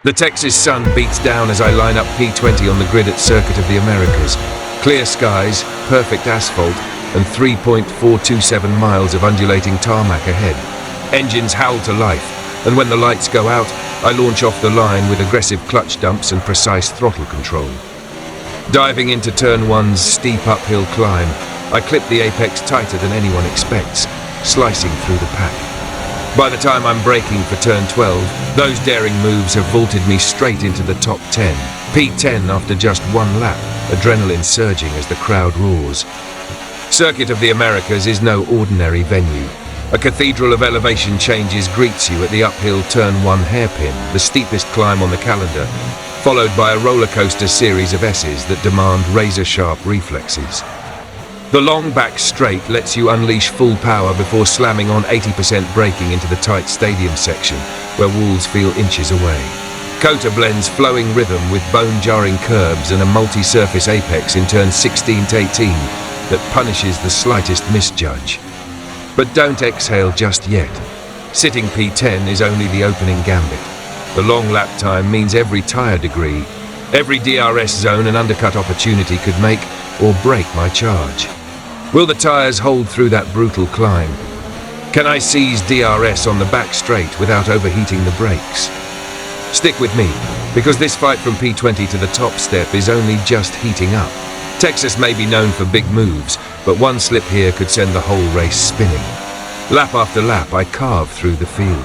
The Texas sun beats down as I line up P20 on the grid at Circuit of the Americas. Clear skies, perfect asphalt, and 3.427 miles of undulating tarmac ahead. Engines howl to life, and when the lights go out, I launch off the line with aggressive clutch dumps and precise throttle control. Diving into Turn 1's steep uphill climb, I clip the apex tighter than anyone expects, slicing through the pack. By the time I'm braking for Turn 12, those daring moves have vaulted me straight into the top 10. P10 after just one lap, adrenaline surging as the crowd roars. Circuit of the Americas is no ordinary venue. A cathedral of elevation changes greets you at the uphill Turn 1 hairpin, the steepest climb on the calendar, followed by a roller coaster series of S's that demand razor-sharp reflexes. The long back straight lets you unleash full power before slamming on 80% braking into the tight stadium section, where walls feel inches away. COTA blends flowing rhythm with bone-jarring curbs and a multi-surface apex in turns 16 to 18 that punishes the slightest misjudge. But don't exhale just yet. Sitting P10 is only the opening gambit. The long lap time means every tyre degree, every DRS zone and undercut opportunity could make or break my charge. Will the tyres hold through that brutal climb? Can I seize DRS on the back straight without overheating the brakes? Stick with me, because this fight from P20 to the top step is only just heating up. Texas may be known for big moves, but one slip here could send the whole race spinning. Lap after lap, I carve through the field.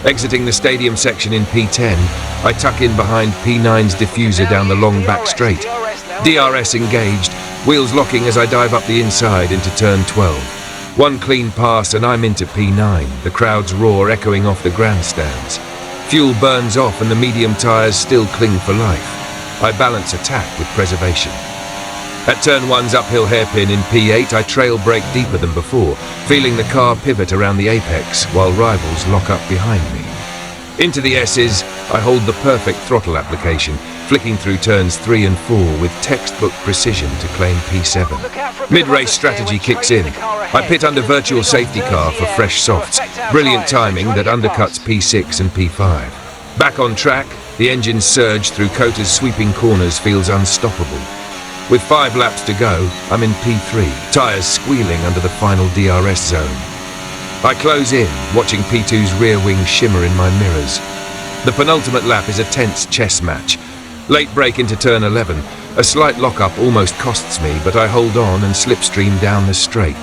Exiting the stadium section in P10, I tuck in behind P9's diffuser down the long back straight. DRS engaged, wheels locking as I dive up the inside into Turn 12. One clean pass and I'm into P9, the crowd's roar echoing off the grandstands. Fuel burns off and the medium tyres still cling for life. I balance attack with preservation. At Turn 1's uphill hairpin in P8, I trail brake deeper than before, feeling the car pivot around the apex while rivals lock up behind me. Into the S's, I hold the perfect throttle application, flicking through turns 3 and 4 with textbook precision to claim P7. Mid-race strategy kicks in. I pit under virtual safety car for fresh softs, brilliant timing that undercuts P6 and P5. Back on track, the engine's surge through COTA's sweeping corners feels unstoppable. With 5 laps to go, I'm in P3, tyres squealing under the final DRS zone. I close in, watching P2's rear wing shimmer in my mirrors. The penultimate lap is a tense chess match. Late break into Turn 11. A slight lock-up almost costs me, but I hold on and slipstream down the straight.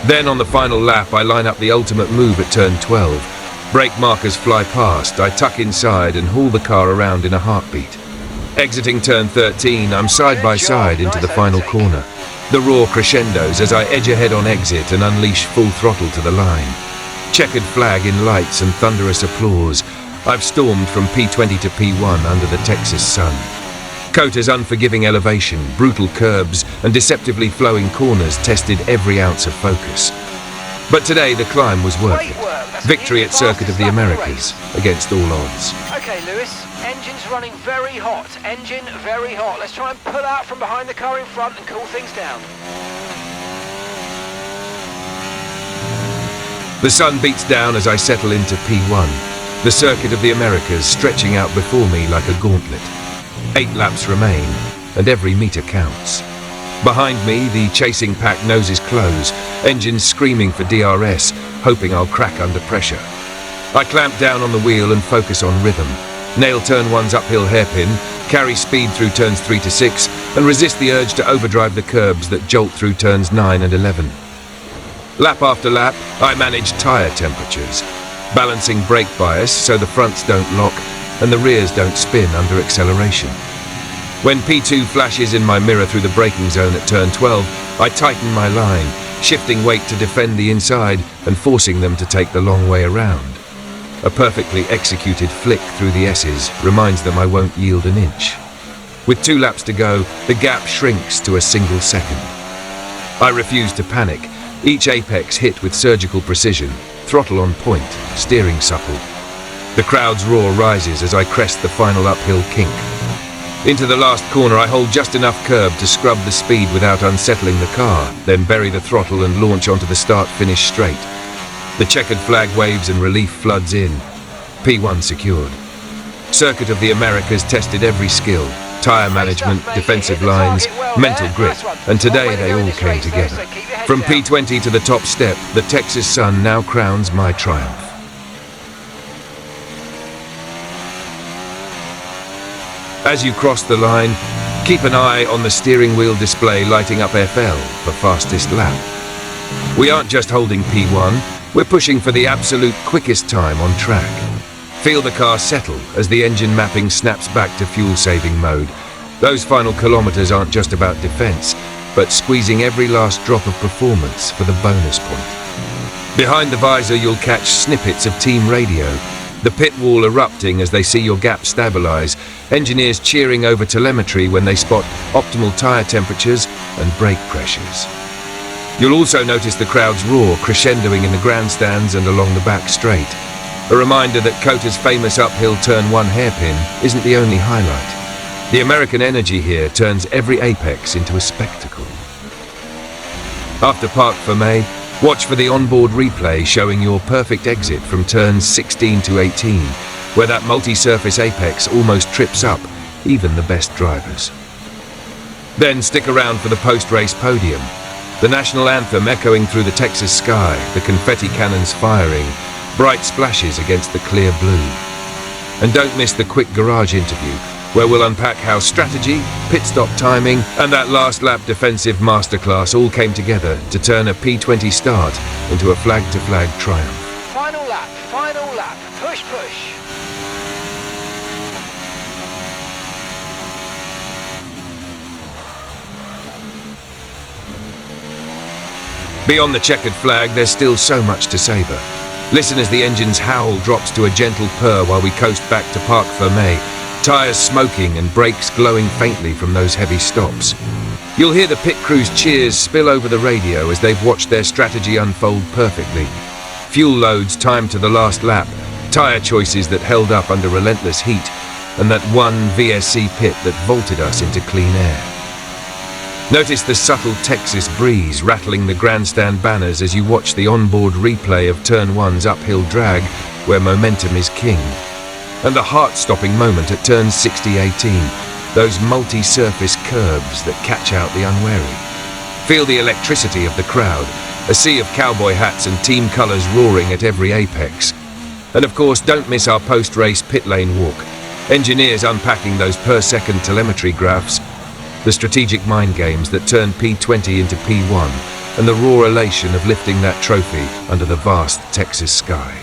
Then on the final lap, I line up the ultimate move at Turn 12. Brake markers fly past, I tuck inside and haul the car around in a heartbeat. Exiting Turn 13, I'm side by side into the final corner. The roar crescendos as I edge ahead on exit and unleash full throttle to the line. Checkered flag in lights and thunderous applause. I've stormed from P20 to P1 under the Texas sun. COTA's unforgiving elevation, brutal curbs, and deceptively flowing corners tested every ounce of focus. But today the climb was worth it. Victory at Circuit of the Americas, against all odds. Okay, Lewis, engine's running very hot. Engine very hot. Let's try and pull out from behind the car in front and cool things down. The sun beats down as I settle into P1, the Circuit of the Americas stretching out before me like a gauntlet. 8 laps remain, and every meter counts. Behind me, the chasing pack noses close, engines screaming for DRS, hoping I'll crack under pressure. I clamp down on the wheel and focus on rhythm. Nail Turn 1's uphill hairpin, carry speed through turns 3 to 6, and resist the urge to overdrive the curbs that jolt through turns 9 and 11. Lap after lap, I manage tyre temperatures, balancing brake bias so the fronts don't lock and the rears don't spin under acceleration. When P2 flashes in my mirror through the braking zone at Turn 12, I tighten my line, shifting weight to defend the inside and forcing them to take the long way around. A perfectly executed flick through the S's reminds them I won't yield an inch. With 2 laps to go, the gap shrinks to a single second. I refuse to panic, each apex hit with surgical precision, throttle on point, steering supple. The crowd's roar rises as I crest the final uphill kink. Into the last corner, I hold just enough curb to scrub the speed without unsettling the car, then bury the throttle and launch onto the start-finish straight. The checkered flag waves and relief floods in. P1 secured. Circuit of the Americas tested every skill, tyre management, defensive lines, mental grit, and today they all came together. From P20 to the top step, the Texas sun now crowns my triumph. As you cross the line, keep an eye on the steering wheel display lighting up FL for fastest lap. We aren't just holding P1, we're pushing for the absolute quickest time on track. Feel the car settle as the engine mapping snaps back to fuel-saving mode. Those final kilometers aren't just about defense, but squeezing every last drop of performance for the bonus point. Behind the visor, you'll catch snippets of team radio, the pit wall erupting as they see your gap stabilize, engineers cheering over telemetry when they spot optimal tyre temperatures and brake pressures. You'll also notice the crowd's roar crescendoing in the grandstands and along the back straight. A reminder that COTA's famous uphill turn 1 hairpin isn't the only highlight. The American energy here turns every apex into a spectacle. After Parc Fermé, watch for the onboard replay showing your perfect exit from turns 16 to 18, where that multi-surface apex almost trips up even the best drivers. Then stick around for the post-race podium, the national anthem echoing through the Texas sky, the confetti cannons firing, bright splashes against the clear blue. And don't miss the quick garage interview, where we'll unpack how strategy, pit stop timing, and that last lap defensive masterclass all came together to turn a P20 start into a flag-to-flag triumph. Final lap, push, push. Beyond the checkered flag, there's still so much to savour. Listen as the engine's howl drops to a gentle purr while we coast back to Parc Fermé, tyres smoking and brakes glowing faintly from those heavy stops. You'll hear the pit crew's cheers spill over the radio as they've watched their strategy unfold perfectly. Fuel loads timed to the last lap, tyre choices that held up under relentless heat, and that one VSC pit that vaulted us into clean air. Notice the subtle Texas breeze rattling the grandstand banners as you watch the onboard replay of Turn 1's uphill drag, where momentum is king. And the heart-stopping moment at Turn 60-18, those multi-surface curbs that catch out the unwary. Feel the electricity of the crowd, a sea of cowboy hats and team colours roaring at every apex. And of course, don't miss our post-race pit lane walk. Engineers unpacking those per-second telemetry graphs, the strategic mind games that turn P20 into P1, and the raw elation of lifting that trophy under the vast Texas sky.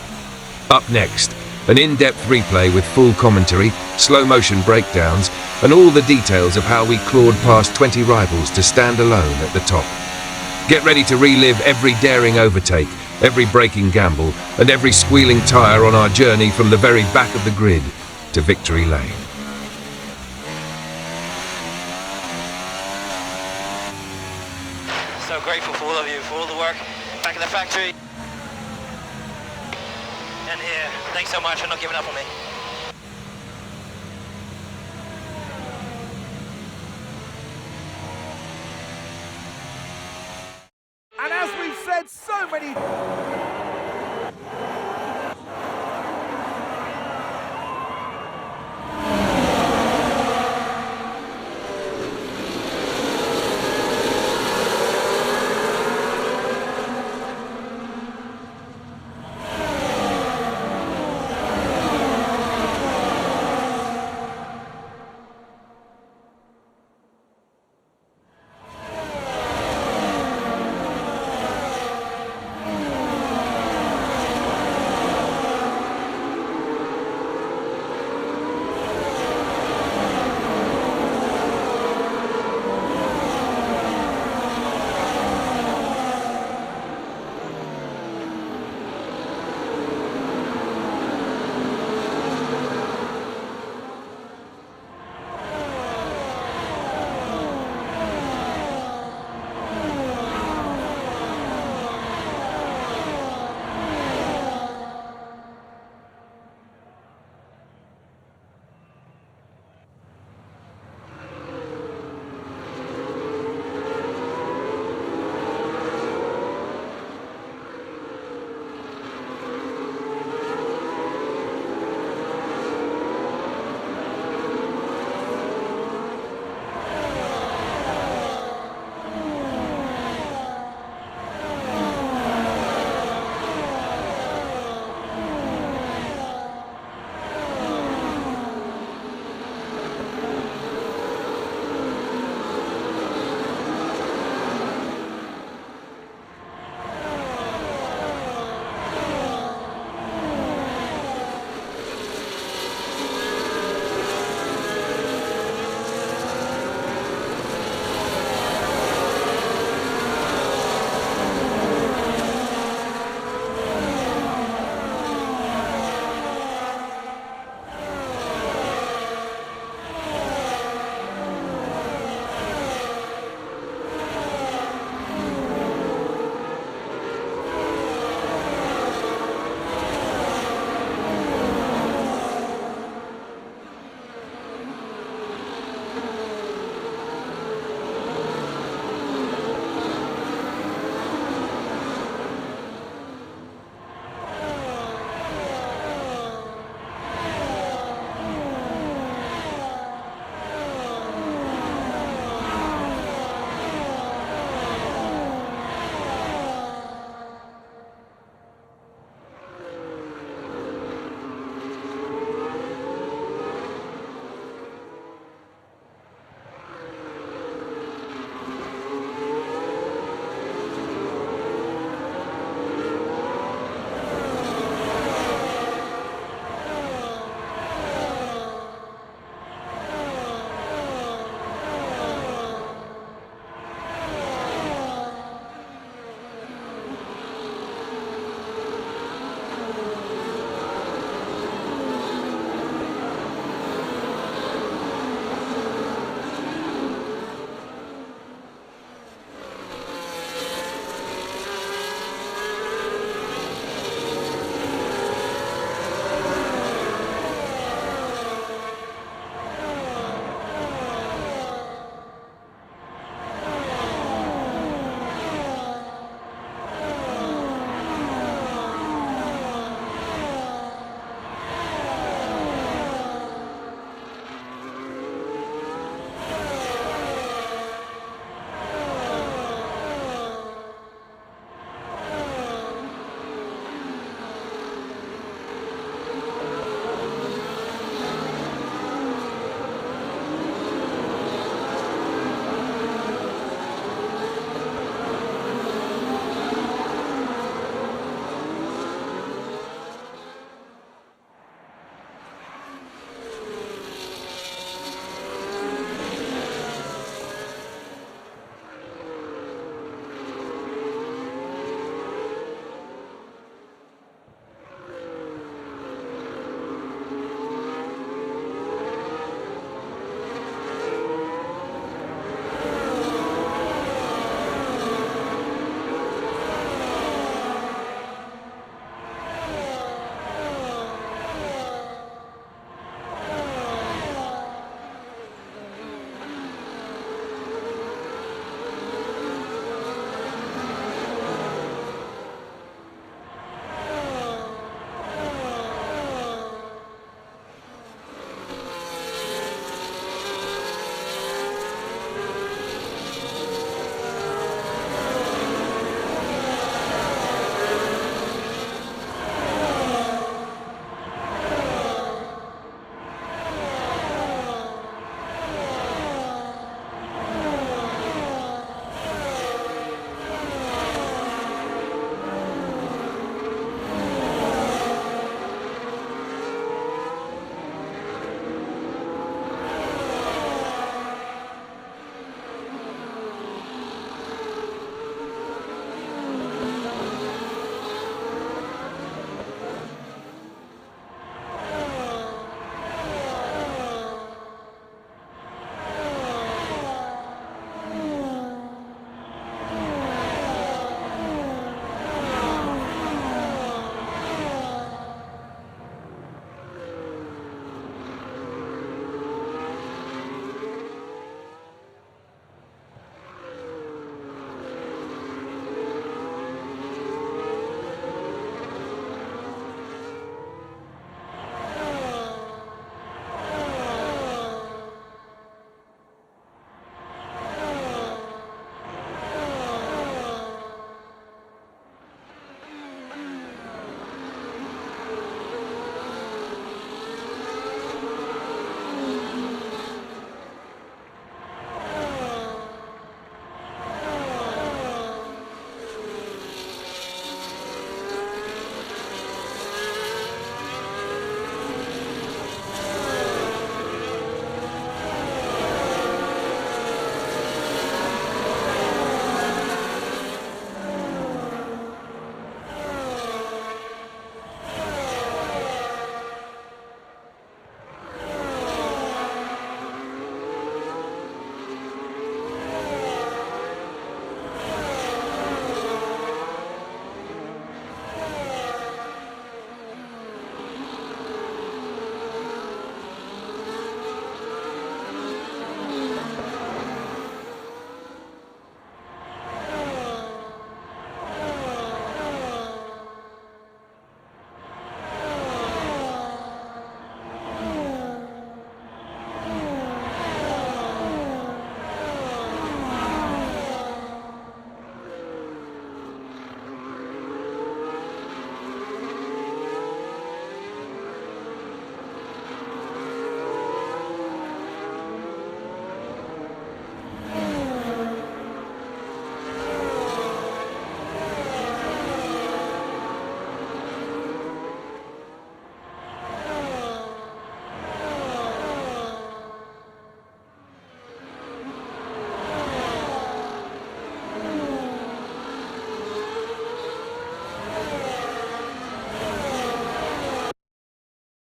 Up next, an in-depth replay with full commentary, slow-motion breakdowns, and all the details of how we clawed past 20 rivals to stand alone at the top. Get ready to relive every daring overtake, every braking gamble, and every squealing tyre on our journey from the very back of the grid to victory lane. So grateful for all of you, for all the work back in the factory. And here, thanks so much for not giving up on me. And as we've said so many